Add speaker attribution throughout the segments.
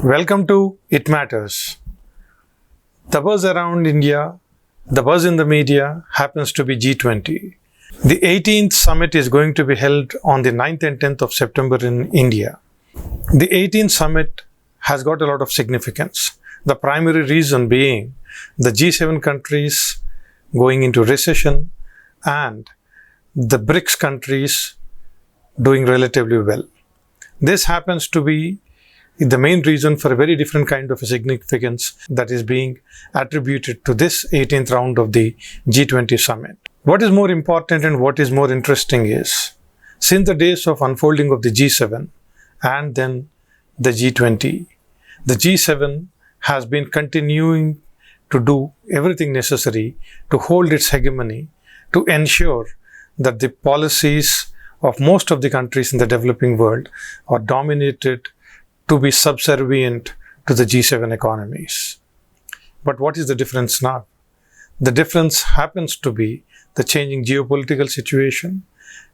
Speaker 1: Welcome to It Matters. The buzz around India, the buzz in the media happens to be G20. The 18th summit is going to be held on the 9th and 10th of September in India. The 18th summit has got a lot of significance. The primary reason being the G7 countries going into recession and the BRICS countries doing relatively well. This happens to be the main reason for a very different kind of a significance that is being attributed to this 18th round of the G20 summit. What is more important and what is more interesting is, since the days of unfolding of the G7 and then the G20, the G7 has been continuing to do everything necessary to hold its hegemony, to ensure that the policies of most of the countries in the developing world are dominated to be subservient to the G7 economies. But what is the difference now? The difference happens to be the changing geopolitical situation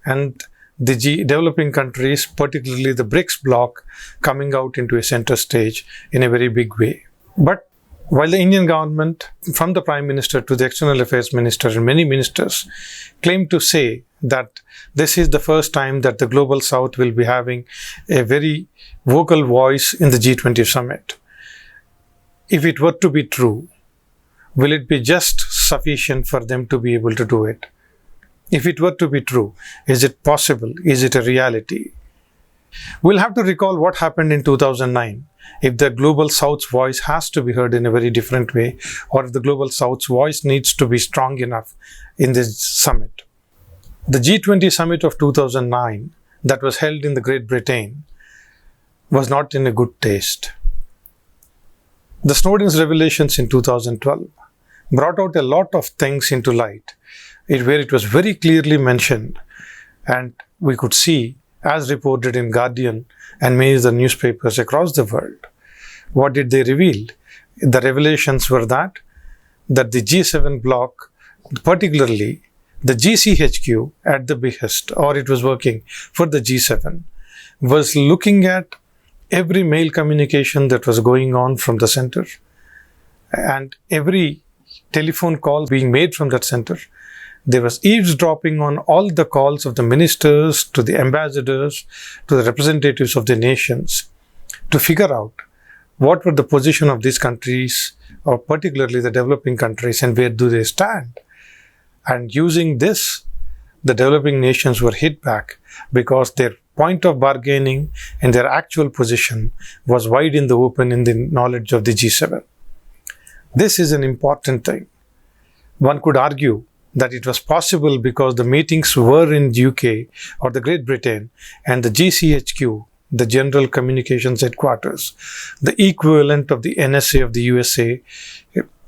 Speaker 1: and the developing countries, particularly the BRICS bloc, coming out into a center stage in a very big way. But while the Indian government, from the Prime Minister to the External Affairs Minister and many ministers, claim to say that this is the first time that the Global South will be having a very vocal voice in the G20 summit. If it were to be true, will it be just sufficient for them to be able to do it? If it were to be true, is it possible? Is it a reality? We'll have to recall what happened in 2009 if the Global South's voice has to be heard in a very different way, or if the Global South's voice needs to be strong enough in this summit. The G20 summit of 2009 that was held in the Great Britain was not in a good taste. The Snowden's revelations in 2012 brought out a lot of things into light, where it was very clearly mentioned, and we could see, as reported in Guardian and many of the newspapers across the world. What did they reveal? The revelations were that the G7 bloc, particularly the GCHQ at the behest, or it was working for the G7, was looking at every mail communication that was going on from the center and every telephone call being made from that center. There was eavesdropping on all the calls of the ministers, to the ambassadors, to the representatives of the nations, to figure out what were the position of these countries, or particularly the developing countries, and where do they stand. And using this, the developing nations were hit back because their point of bargaining and their actual position was wide in the open in the knowledge of the G7. This is an important thing. One could argue that it was possible because the meetings were in UK or the Great Britain, and the GCHQ, the General Communications Headquarters, the equivalent of the NSA of the USA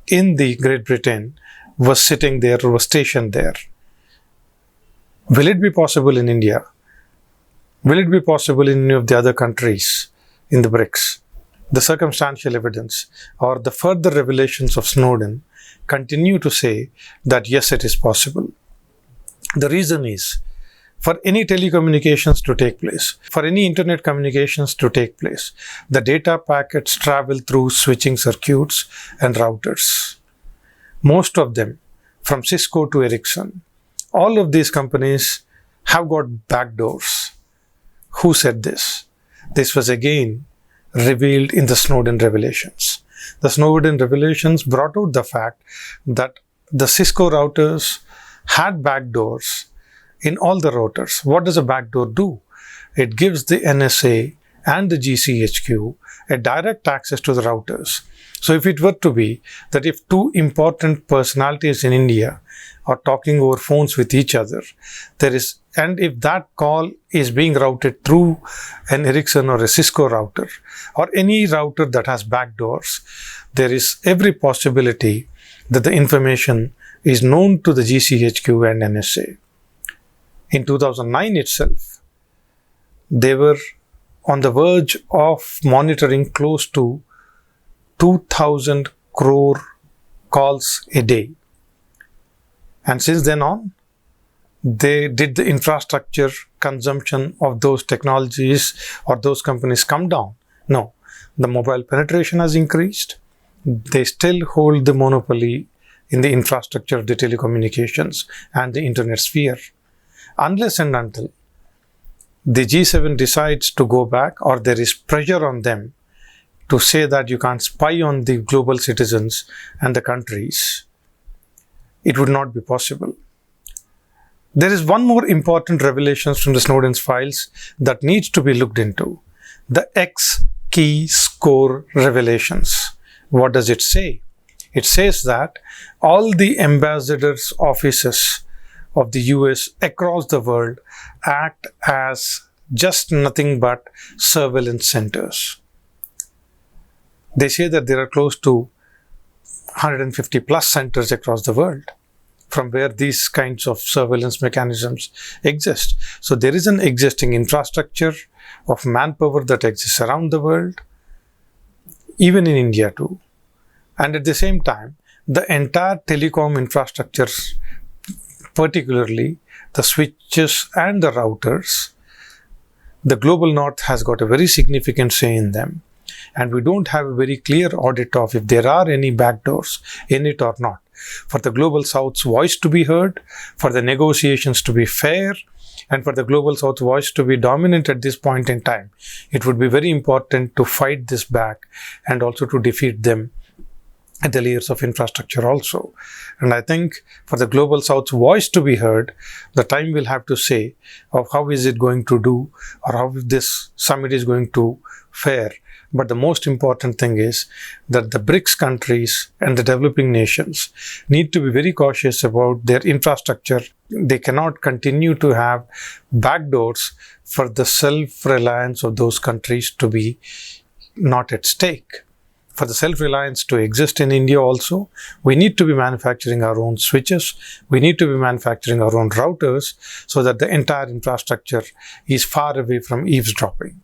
Speaker 1: in the Great Britain, was sitting there or was stationed there. Will it be possible in India? Will it be possible in any of the other countries in the BRICS? The circumstantial evidence or the further revelations of Snowden continue to say that yes, it is possible. The reason is, for any telecommunications to take place, for any internet communications to take place, the data packets travel through switching circuits and routers. Most of them, from Cisco to Ericsson, all of these companies have got backdoors. Who said this? This was again revealed in the Snowden revelations. The Snowden revelations brought out the fact that the Cisco routers had backdoors in all the routers. What does a backdoor do? It gives the NSA and the GCHQ a direct access to the routers. So if it were to be that if two important personalities in India are talking over phones with each other, and if that call is being routed through an Ericsson or a Cisco router, or any router that has backdoors, there is every possibility that the information is known to the GCHQ and NSA. In 2009 itself, they were on the verge of monitoring close to 2,000 crore calls a day. And since then on, did the infrastructure consumption of those technologies or those companies come down? No. the mobile penetration has increased, they still hold the monopoly in the infrastructure of the telecommunications and the internet sphere. Unless and until the G7 decides to go back, or there is pressure on them to say that you can't spy on the global citizens and the countries, it would not be possible. There is one more important revelation from the Snowden's files that needs to be looked into. The X key score revelations. What does it say? It says that all the ambassadors' offices of the US across the world act as just nothing but surveillance centers. They say that there are close to 150 plus centers across the world from where these kinds of surveillance mechanisms exist. So there is an existing infrastructure of manpower that exists around the world, even in India too. And at the same time, the entire telecom infrastructure, particularly the switches and the routers, the global north has got a very significant say in them. And we don't have a very clear audit of if there are any backdoors in it or not. For the global south's voice to be heard, for the negotiations to be fair, and for the global south's voice to be dominant at this point in time, it would be very important to fight this back and also to defeat them at the layers of infrastructure also. And I think for the global south's voice to be heard, the time will have to say of how is it going to do, or how this summit is going to fare. But the most important thing is that the BRICS countries and the developing nations need to be very cautious about their infrastructure. They cannot continue to have backdoors for the self-reliance of those countries to be not at stake. For the self-reliance to exist in India also, we need to be manufacturing our own switches. We need to be manufacturing our own routers so that the entire infrastructure is far away from eavesdropping.